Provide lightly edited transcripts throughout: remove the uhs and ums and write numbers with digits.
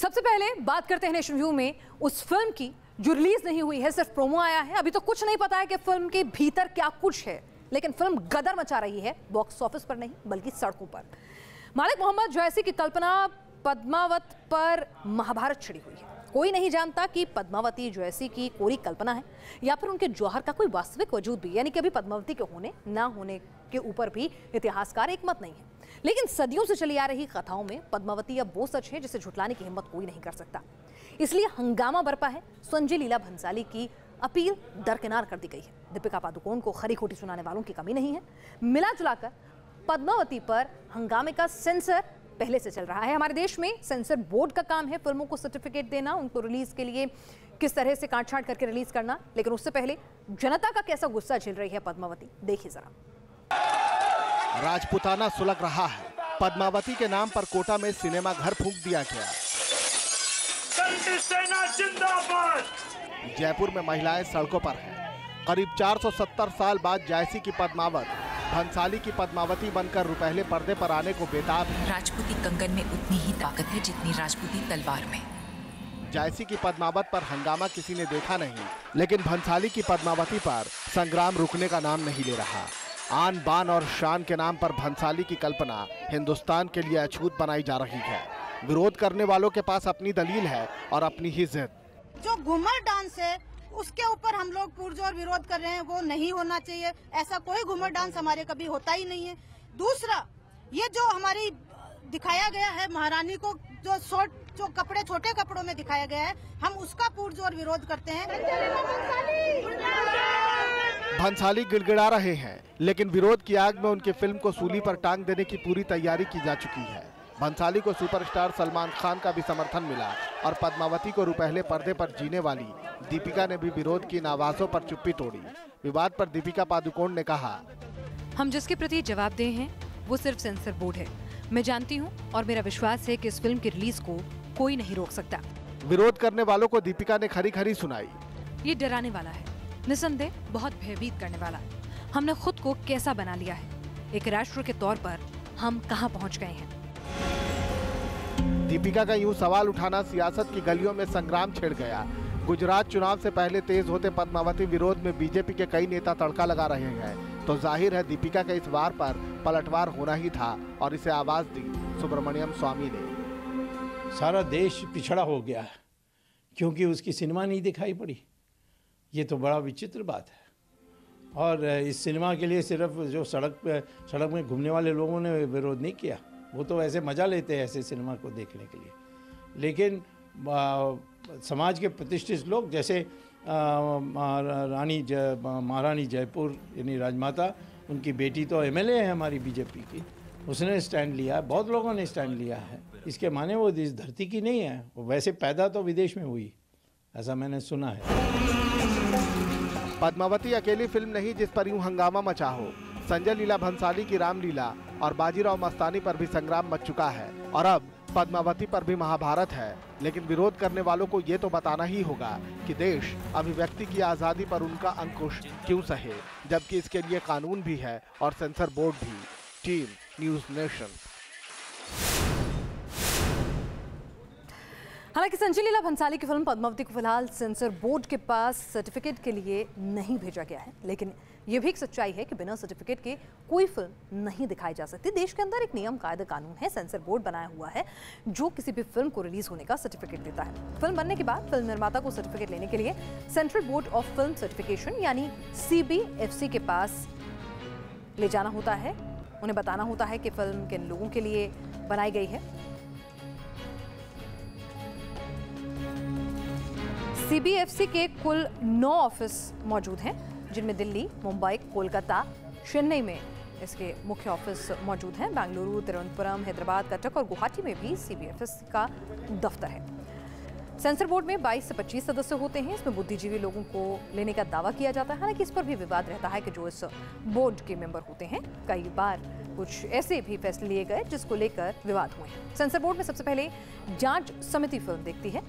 सबसे पहले बात करते हैं नेशन व्यू में उस फिल्म की जो रिलीज नहीं हुई है, सिर्फ प्रोमो आया है। अभी तो कुछ नहीं पता है कि फिल्म के भीतर क्या कुछ है, लेकिन फिल्म गदर मचा रही है बॉक्स ऑफिस पर नहीं बल्कि सड़कों पर। मालिक मोहम्मद जैसी की कल्पना पद्मावत पर महाभारत छिड़ी हुई है। कोई नहीं जानता कि पद्मावती जैसी की कोरी कल्पना है या फिर उनके जौहर का कोई वास्तविक वजूद भी, यानी कि अभी पद्मावती के होने ना होने के ऊपर भी इतिहासकार एक मत नहीं है। लेकिन सदियों से चली आ रही कथाओं में पद्मावती अब वो सच है जिसे झुठलाने की हिम्मत कोई नहीं कर सकता। इसलिए हंगामा बरपा है। संजय लीला भंसाली की अपील दरकिनार कर दी गई है। दीपिका पादुकोण को खरी खोटी सुनाने वालों की कमी नहीं है। मिला जुलाकर पद्मावती पर हंगामे का सेंसर पहले से चल रहा है। हमारे देश में सेंसर बोर्ड का काम है फिल्मों को सर्टिफिकेट देना, उनको रिलीज के लिए किस तरह से काट छांट करके रिलीज करना। लेकिन उससे पहले जनता का कैसा गुस्सा झेल रही है पद्मावती, देखिए जरा। राजपुताना सुलग रहा है। पद्मावती के नाम पर कोटा में सिनेमा घर फूंक दिया गया। सेना जिंदाबाद। जयपुर में महिलाएं सड़कों पर हैं। करीब 470 साल बाद जैसी की पद्मावत भंसाली की पद्मावती बनकर रुपहले पर्दे पर आने को बेताब है। राजपूती कंगन में उतनी ही ताकत है जितनी राजपूती तलवार में। जैसी की पद्मावत पर हंगामा किसी ने देखा नहीं, लेकिन भंसाली की पद्मावती पर संग्राम रुकने का नाम नहीं ले रहा। आन बान और शान के नाम पर भंसाली की कल्पना हिंदुस्तान के लिए अछूत बनाई जा रही है। विरोध करने वालों के पास अपनी दलील है और अपनी ही जिद। जो घूमर डांस है उसके ऊपर हम लोग पुरजोर विरोध कर रहे हैं, वो नहीं होना चाहिए। ऐसा कोई घूमर डांस हमारे कभी होता ही नहीं है। दूसरा, ये जो हमारी दिखाया गया है महारानी को, जो कपड़े छोटे कपड़ों में दिखाया गया है, हम उसका पुरजोर विरोध करते हैं। भंसाली गिड़गिड़ा रहे हैं, लेकिन विरोध की आग में उनकी फिल्म को सूली पर टांग देने की पूरी तैयारी की जा चुकी है। भंसाली को सुपरस्टार सलमान खान का भी समर्थन मिला और पद्मावती को रुपहले पर्दे पर जीने वाली दीपिका ने भी विरोध की इन आवाजों पर चुप्पी तोड़ी। विवाद पर दीपिका पादुकोण ने कहा, हम जिसके प्रति जवाबदेह हैं वो सिर्फ सेंसर बोर्ड है। मैं जानती हूँ और मेरा विश्वास है कि इस फिल्म की रिलीज को कोई नहीं रोक सकता। विरोध करने वालों को दीपिका ने खरी खरी सुनाई। ये डराने वाला है, निसंदेह बहुत भयभीत करने वाला। हमने खुद को कैसा बना लिया है, एक राष्ट्र के तौर पर हम कहां पहुंच गए हैं। दीपिका का यूं सवाल उठाना सियासत की गलियों में संग्राम छिड़ गया। गुजरात चुनाव से पहले तेज होते पद्मावती विरोध में बीजेपी के कई नेता तड़का लगा रहे हैं, तो जाहिर है दीपिका के इस वार पर पलटवार होना ही था और इसे आवाज दी सुब्रमण्यम स्वामी ने। सारा देश पिछड़ा हो गया क्योंकि उसकी सिनेमा नहीं दिखाई पड़ी। ये तो बड़ा विचित्र बात है। और इस सिनेमा के लिए सिर्फ जो सड़क में घूमने वाले लोगों ने विरोध नहीं किया, वो तो ऐसे मज़ा लेते हैं ऐसे सिनेमा को देखने के लिए। लेकिन समाज के प्रतिष्ठित लोग जैसे महारानी जयपुर यानी राजमाता, उनकी बेटी तो एमएलए है हमारी बीजेपी की, उसने स्टैंड लिया, बहुत लोगों ने स्टैंड लिया है। इसके माने वो इस धरती की नहीं है, वो वैसे पैदा तो विदेश में हुई, ऐसा मैंने सुना है। पद्मावती अकेली फिल्म नहीं जिस पर यूं हंगामा मचा हो। संजय लीला भंसाली की रामलीला और बाजीराव मस्तानी पर भी संग्राम मच चुका है और अब पद्मावती पर भी महाभारत है। लेकिन विरोध करने वालों को ये तो बताना ही होगा कि देश अभिव्यक्ति की आज़ादी पर उनका अंकुश क्यों सहे, जबकि इसके लिए कानून भी है और सेंसर बोर्ड भी। Team news nation. हालांकि संजय लीला भंसाली की फिल्म पद्मावती को फिलहाल सेंसर बोर्ड के पास सर्टिफिकेट के लिए नहीं भेजा गया है, लेकिन यह भी एक सच्चाई है कि बिना सर्टिफिकेट के कोई फिल्म नहीं दिखाई जा सकती। देश के अंदर एक नियम कायदा कानून है, सेंसर बोर्ड बनाया हुआ है जो किसी भी फिल्म को रिलीज होने का सर्टिफिकेट देता है। फिल्म बनने के बाद फिल्म निर्माता को सर्टिफिकेट लेने के लिए central board of film certification यानी CBFC के पास ले जाना होता है। उन्हें बताना होता है कि फिल्म किन लोगों के लिए बनाई गई है। CBFC के कुल 9 ऑफिस मौजूद हैं, जिनमें दिल्ली, मुंबई, कोलकाता, चेन्नई में इसके मुख्य ऑफिस मौजूद हैं। बेंगलुरु, तिरुवनंतपुरम, हैदराबाद, कटक और गुवाहाटी में भी CBFC का दफ्तर है। सेंसर बोर्ड में 22 से 25 सदस्य होते हैं। इसमें बुद्धिजीवी लोगों को लेने का दावा किया जाता है। हालांकि इस पर भी विवाद रहता है कि जो इस बोर्ड के मेंबर होते हैं, कई बार कुछ ऐसे भी फैसले लिए गए जिसको लेकर विवाद हुए हैं। सेंसर बोर्ड में सबसे पहले जांच समिति फिल्म देखती है।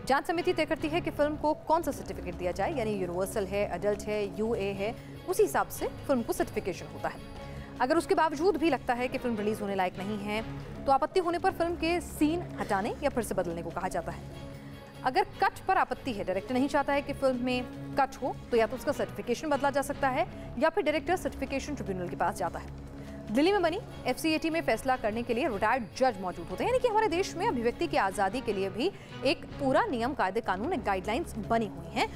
जांच समिति तय करती है कि फिल्म को कौन सा सर्टिफिकेट दिया जाए, यानी यूनिवर्सल है, अडल्ट है, UA है, उसी हिसाब से फिल्म को सर्टिफिकेशन होता है। अगर उसके बावजूद भी लगता है कि फिल्म रिलीज होने लायक नहीं है तो आपत्ति होने पर फिल्म के सीन हटाने या फिर से बदलने को कहा जाता है। अगर कट पर आपत्ति है, डायरेक्टर नहीं चाहता है कि फिल्म में कट हो, तो या तो उसका सर्टिफिकेशन बदला जा सकता है या फिर डायरेक्टर सर्टिफिकेशन ट्रिब्यूनल के पास जाता है। दिल्ली में बनी FCAT में फैसला करने के लिए रिटायर्ड जज मौजूद होते हैं, यानी कि हमारे देश में अभिव्यक्ति की आज़ादी के लिए भी एक पूरा नियम, कायदे, कानून, एक गाइडलाइंस बनी हुई हैं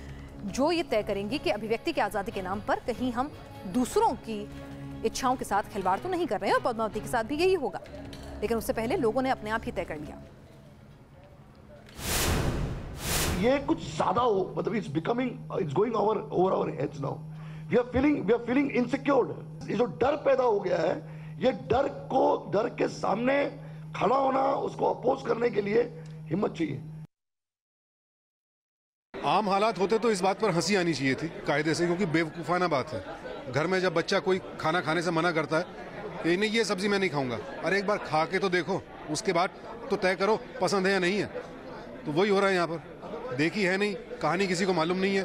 जो ये तय करेंगी कि अभिव्यक्ति की आज़ादी के नाम पर कहीं हम दूसरों की इच्छाओं के साथ खिलवाड़ तो नहीं कर रहे हैं, और पद्मावती के साथ भी यही होगा। लेकिन उससे पहले लोगों ने अपने आप ही तय कर लिया। ये कुछ ज्यादा हो, मतलब it's becoming, it's going over our heads now. We are feeling insecured. ये जो डर पैदा हो गया है, ये डर के सामने खड़ा होना, उसको अपोज करने के लिए हिम्मत चाहिए। आम हालात होते तो इस बात पर हंसी आनी चाहिए थी कायदे से, क्योंकि बेवकूफ़ाना बात है। घर में जब बच्चा कोई खाना खाने से मना करता है कि नहीं ये सब्जी मैं नहीं खाऊंगा, अरे एक बार खा के तो देखो, उसके बाद तो तय करो पसंद है या नहीं है। तो वही हो रहा है यहाँ पर। देखी है नहीं, कहानी किसी को मालूम नहीं है,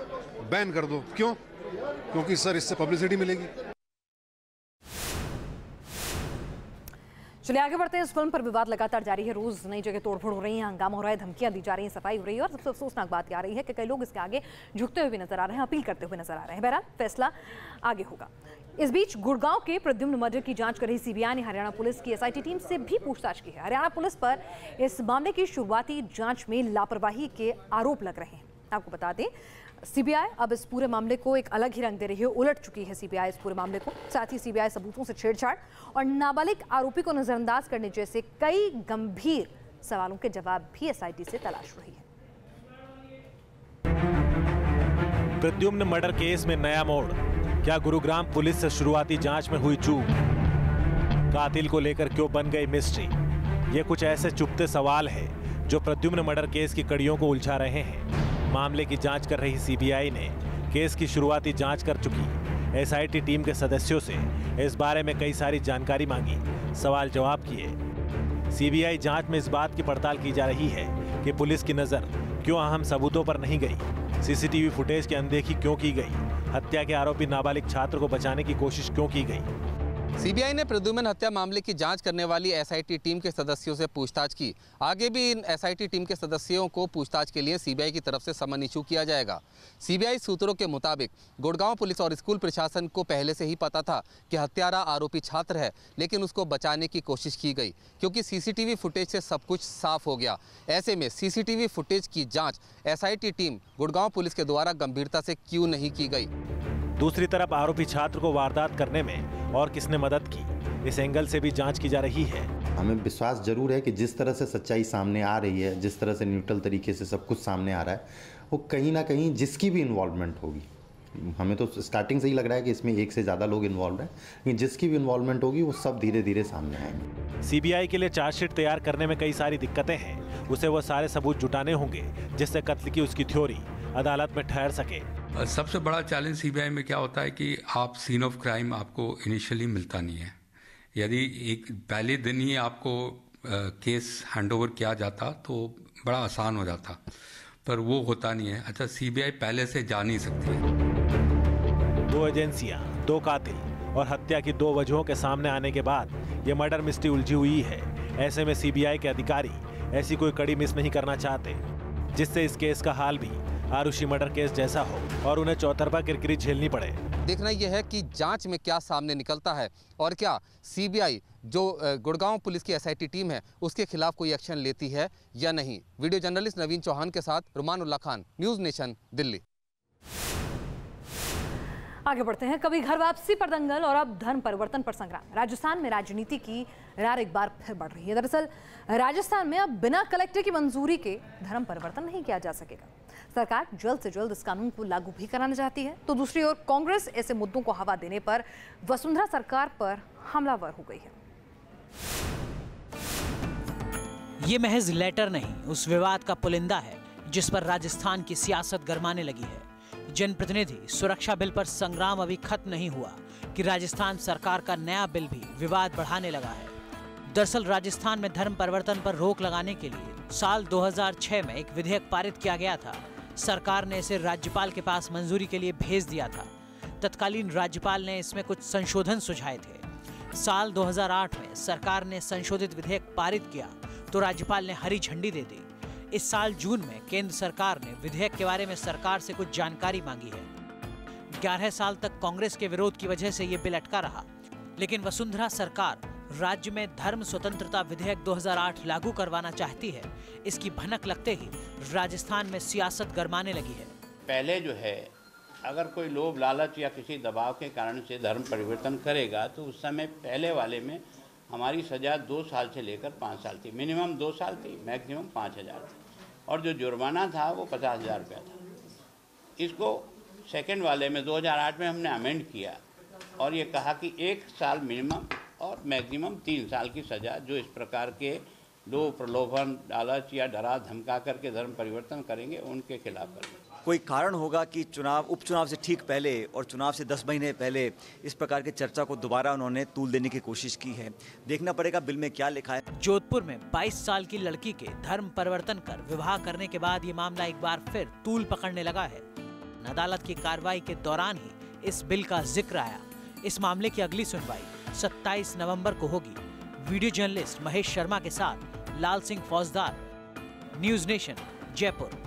बैन कर दो। क्यों? क्योंकि सर इससे पब्लिसिटी मिलेगी। चलिए आगे बढ़ते हैं। इस फिल्म पर विवाद लगातार जारी है। रोज नई जगह तोड़फोड़ हो रही है, हंगामा हो रहा है, धमकियां दी जा रही हैं, सफाई हो रही है, और सबसे अफसोसनाक बात आ रही है कि कई लोग इसके आगे झुकते हुए भी नजर आ रहे हैं, अपील करते हुए नजर आ रहे हैं। बहरहाल फैसला आगे होगा। इस बीच गुड़गांव के प्रद्युम्न मर्डर की जांच कर रही CBI ने हरियाणा पुलिस की SIT टीम से भी पूछताछ की है। हरियाणा पुलिस पर इस मामले की शुरुआती जांच में लापरवाही के आरोप लग रहे हैं। आपको बता दें, CBI अब इस पूरे मामले को एक अलग ही रंग दे रही है, उलट चुकी है CBI इस पूरे मामले को। साथ ही CBI सबूतों से छेड़छाड़ और नाबालिग आरोपी को नजरअंदाज करने जैसे कई गंभीर सवालों के जवाब भी SIT से तलाश रही है। प्रद्युम्न मर्डर केस में नया मोड़। क्या गुरुग्राम पुलिस से शुरुआती जांच में हुई चूक? कातिल को लेकर क्यों बन गई मिस्ट्री? ये कुछ ऐसे चुभते सवाल है जो प्रद्युम्न मर्डर केस की कड़ियों को उलझा रहे हैं। मामले की जांच कर रही CBI ने केस की शुरुआती जांच कर चुकी SIT टीम के सदस्यों से इस बारे में कई सारी जानकारी मांगी, सवाल जवाब किए। CBI जांच में इस बात की पड़ताल की जा रही है कि पुलिस की नजर क्यों अहम सबूतों पर नहीं गई, CCTV फुटेज की अनदेखी क्यों की गई, हत्या के आरोपी नाबालिग छात्र को बचाने की कोशिश क्यों की गई। CBI ने प्रद्युम्न हत्या मामले की जांच करने वाली SIT टीम के सदस्यों से पूछताछ की। आगे भी इन SIT टीम के सदस्यों को पूछताछ के लिए CBI की तरफ से समन इशू किया जाएगा। CBI सूत्रों के मुताबिक गुड़गांव पुलिस और स्कूल प्रशासन को पहले से ही पता था कि हत्यारा आरोपी छात्र है, लेकिन उसको बचाने की कोशिश की गई क्योंकि CCTV फुटेज से सब कुछ साफ हो गया। ऐसे में CCTV फुटेज की जाँच SIT टीम गुड़गांव पुलिस के द्वारा गंभीरता से क्यों नहीं की गई। दूसरी तरफ आरोपी छात्र को वारदात करने में और किसने मदद की, इस एंगल से भी जांच की जा रही है। हमें विश्वास जरूर है कि जिस तरह से सच्चाई सामने आ रही है, जिस तरह से न्यूट्रल तरीके से सब कुछ सामने आ रहा है, वो कहीं ना कहीं जिसकी भी इन्वॉल्वमेंट होगी, हमें तो स्टार्टिंग से ही लग रहा है कि इसमें एक से ज़्यादा लोग इन्वॉल्व हैं, लेकिन जिसकी भी इन्वॉल्वमेंट होगी वो सब धीरे धीरे सामने आएंगे। CBI के लिए चार्जशीट तैयार करने में कई सारी दिक्कतें हैं। उसे वो सारे सबूत जुटाने होंगे जिससे कत्ल की उसकी थ्योरी अदालत में ठहर सके। सबसे बड़ा चैलेंज CBI में क्या होता है कि आप सीन ऑफ क्राइम आपको इनिशियली मिलता नहीं है। यदि एक पहले दिन ही आपको केस हैंडओवर किया जाता तो बड़ा आसान हो जाता, पर वो होता नहीं है। अच्छा, CBI पहले से जा नहीं सकती है। 2 एजेंसियां, 2 कातिल और हत्या की 2 वजहों के सामने आने के बाद ये मर्डर मिस्ट्री उलझी हुई है। ऐसे में CBI के अधिकारी ऐसी कोई कड़ी मिस नहीं करना चाहते जिससे इस केस का हाल भी आरुषि मर्डर केस जैसा हो और उन्हें चौतरफा किरकिरी झेलनी पड़े। देखना यह है कि जांच में क्या सामने निकलता है और क्या CBI जो गुड़गांव पुलिस की SIT टीम है उसके खिलाफ कोई एक्शन लेती है या नहीं। वीडियो जर्नलिस्ट नवीन चौहान के साथ रुमानुल्लाह खान, न्यूज़ नेशन, दिल्ली। आगे बढ़ते हैं। कभी घर वापसी पर दंगल और अब धर्म परिवर्तन पर संग्राम। राजस्थान में राजनीति की रार एक बार फिर बढ़ रही है। दरअसल राजस्थान में अब बिना कलेक्टर की मंजूरी के धर्म परिवर्तन नहीं किया जा सकेगा। सरकार जल्द से जल्द इस कानून को लागू भी कराना चाहती है, तो दूसरी ओर कांग्रेस ऐसे मुद्दों को हवा देने पर वसुंधरा सरकार पर हमलावर हो गई है। ये महज लेटर नहीं, उस विवाद का पुलिंदा है जिस पर राजस्थान की सियासत गरमाने लगी है। जनप्रतिनिधि सुरक्षा बिल पर संग्राम अभी खत्म नहीं हुआ कि राजस्थान सरकार का नया बिल भी विवाद बढ़ाने लगा है। दरअसल राजस्थान में धर्म परिवर्तन पर रोक लगाने के लिए साल 2006 में एक विधेयक पारित किया गया था। सरकार ने इसे राज्यपाल के पास मंजूरी के लिए भेज दिया था। तत्कालीन राज्यपाल ने इसमें कुछ संशोधन सुझाए थे। साल 2008 में सरकार ने संशोधित विधेयक पारित किया तो राज्यपाल ने हरी झंडी दे दी। इस साल जून में केंद्र सरकार ने विधेयक के बारे में सरकार से कुछ जानकारी मांगी है। 11 साल तक कांग्रेस के विरोध की वजह से ये बिल अटका रहा, लेकिन वसुंधरा सरकार राज्य में धर्म स्वतंत्रता विधेयक 2008 लागू करवाना चाहती है। इसकी भनक लगते ही राजस्थान में सियासत गरमाने लगी है। पहले जो है, अगर कोई लोभ लालच या किसी दबाव के कारण से धर्म परिवर्तन करेगा तो उस समय पहले वाले में हमारी सज़ा 2 साल से लेकर 5 साल थी। मिनिमम 2 साल थी, मैक्सिमम 5,000 थी, और जो जुर्माना था वो 50,000 रुपया था। इसको सेकंड वाले में 2008 में हमने अमेंड किया और ये कहा कि 1 साल मिनिमम और मैक्सिमम 3 साल की सज़ा जो इस प्रकार के लोभ प्रलोभन लालच या डरा धमका करके धर्म परिवर्तन करेंगे उनके खिलाफ करेंगे। कोई कारण होगा कि उपचुनाव से ठीक पहले और चुनाव से 10 महीने पहले इस प्रकार की चर्चा को दोबारा उन्होंने तूल देने की कोशिश की है। देखना पड़ेगा बिल में क्या लिखा है। जोधपुर में 22 साल की लड़की के धर्म परिवर्तन कर विवाह करने के बाद ये मामला एक बार फिर तूल पकड़ने लगा है। अदालत की कार्रवाई के दौरान ही इस बिल का जिक्र आया। इस मामले की अगली सुनवाई 27 नवंबर को होगी। वीडियो जर्नलिस्ट महेश शर्मा के साथ लाल सिंह फौजदार, न्यूज़ नेशन, जयपुर।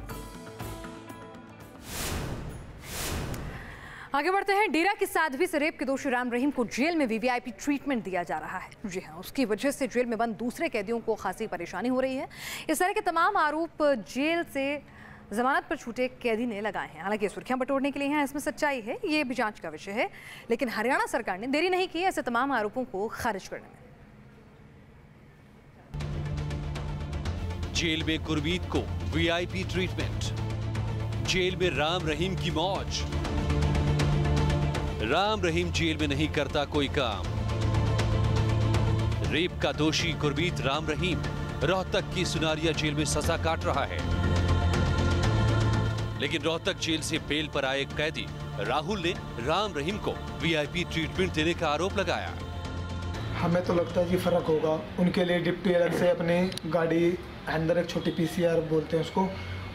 आगे बढ़ते हैं। डेरा की साध्वी से रेप के दोषी राम रहीम को जेल में वीवीआईपी ट्रीटमेंट दिया जा रहा है। जी हाँ, उसकी वजह से जेल में बंद दूसरे कैदियों को खासी परेशानी हो रही है। इस तरह के तमाम आरोप जेल से जमानत पर छूटे कैदी ने लगाए हैं। हालांकि सुर्खियां बटोरने के लिए हैं, इसमें सच्चाई है, ये भी जांच का विषय है। लेकिन हरियाणा सरकार ने देरी नहीं की ऐसे तमाम आरोपों को खारिज करने में। जेल में गुरमीत को वीआईपी ट्रीटमेंट, जेल में राम रहीम की मौज। राम रहीम जेल में नहीं करता कोई काम। रेप का दोषी गुरमीत राम रहीम रोहतक की सुनारिया जेल में सजा काट रहा है। लेकिन रोहतक जेल से बेल पर आए कैदी राहुल ने राम रहीम को वीआईपी ट्रीटमेंट देने का आरोप लगाया। हमें तो लगता है कि फर्क होगा। उनके लिए डिप्टी अलग से अपनी गाड़ी अंदर एक छोटी पीसीआर बोलते हैं उसको,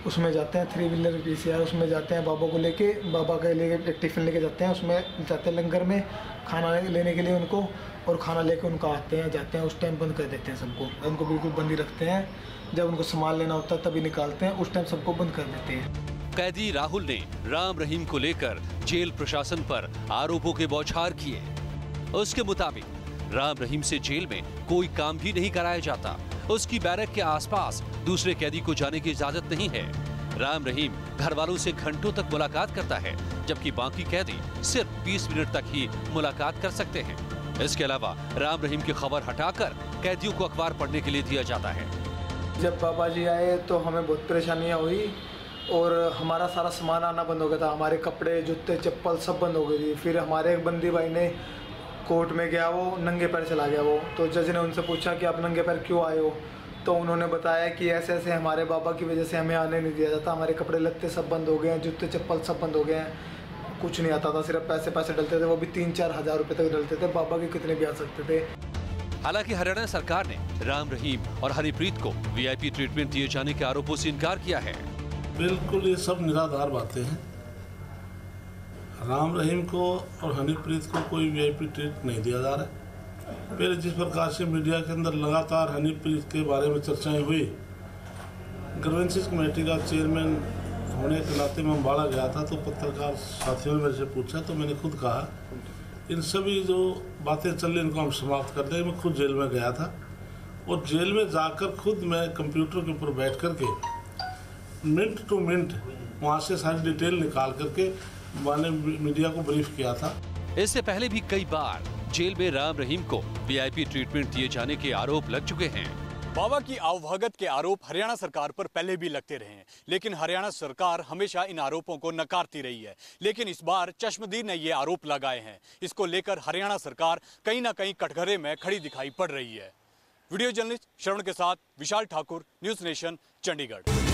उसमें जाते हैं, 3 व्हीलर पीसीआर, उसमें जाते हैं बाबा को लेके, बाबा के लिए एक टिफिन लेके जाते हैं, उसमें जाते हैं लंगर में खाना लेने के लिए उनको, और खाना लेके उनका आते हैं जाते हैं। उस टाइम बंद कर देते हैं सबको, उनको बिल्कुल बंद ही रखते हैं। जब उनको सामान लेना होता है तभी निकालते हैं, उस टाइम सबको बंद कर देते हैं। कैदी राहुल ने राम रहीम को लेकर जेल प्रशासन पर आरोपों के बौछार किए। उसके मुताबिक राम रहीम से जेल में कोई काम भी नहीं कराया जाता। उसकी बैरक के आसपास दूसरे कैदी को जाने की इजाजत नहीं है। राम रहीम घर वालों से घंटों तक मुलाकात करता है, जबकि बाकी कैदी सिर्फ 20 मिनट तक ही मुलाकात कर सकते हैं। इसके अलावा राम रहीम की खबर हटाकर कैदियों को अखबार पढ़ने के लिए दिया जाता है। जब बाबा जी आए तो हमें बहुत परेशानियाँ हुई और हमारा सारा सामान आना बंद हो गया था। हमारे कपड़े, जूते, चप्पल सब बंद हो गई थी। फिर हमारे एक बंदी भाई ने कोर्ट में गया, वो नंगे पैर चला गया वो। तो जज ने उनसे पूछा कि आप नंगे पैर क्यों आए हो, तो उन्होंने बताया कि ऐसे ऐसे हमारे बाबा की वजह से हमें आने नहीं दिया जाता, हमारे कपड़े लत्ते सब बंद हो गए हैं, जूते चप्पल सब बंद हो गए हैं, कुछ नहीं आता था, सिर्फ पैसे डलते थे, वो भी 3-4 हज़ार रुपये तक डलते थे। बाबा के कितने भी आ सकते थे। हालांकि हरियाणा सरकार ने राम रहीम और हनीप्रीत को वीआईपी ट्रीटमेंट दिए जाने के आरोपों से इनकार किया है। बिल्कुल ये सब निराधार बातें हैं। राम रहीम को और हनीप्रीत को कोई वीआईपी ट्रीट नहीं दिया जा रहा है। पहले जिस प्रकार से मीडिया के अंदर लगातार हनीप्रीत के बारे में चर्चाएं हुई, ग्रीवेंसेस कमेटी का चेयरमैन होने के नाते मैं अम्बाड़ा गया था, तो पत्रकार साथियों ने मेरे से पूछा तो मैंने खुद कहा इन सभी जो बातें चल रही इनको हम समाप्त कर दें। मैं खुद जेल में गया था और जेल में जाकर खुद मैं कंप्यूटर के ऊपर बैठ करके मिनट टू मिनट वहाँ से सारी डिटेल निकाल करके मैंने मीडिया को ब्रीफ किया था। इससे पहले भी कई बार जेल में राम रहीम को वीआईपी ट्रीटमेंट दिए जाने के आरोप लग चुके हैं। बाबा की आवभगत के आरोप हरियाणा सरकार पर पहले भी लगते रहे हैं, लेकिन हरियाणा सरकार हमेशा इन आरोपों को नकारती रही है। लेकिन इस बार चश्मदीद ने ये आरोप लगाए हैं। इसको लेकर हरियाणा सरकार कहीं ना कहीं कटघरे में खड़ी दिखाई पड़ रही है। वीडियो जर्नलिस्ट श्रवण के साथ विशाल ठाकुर, न्यूज़ नेशन, चंडीगढ़।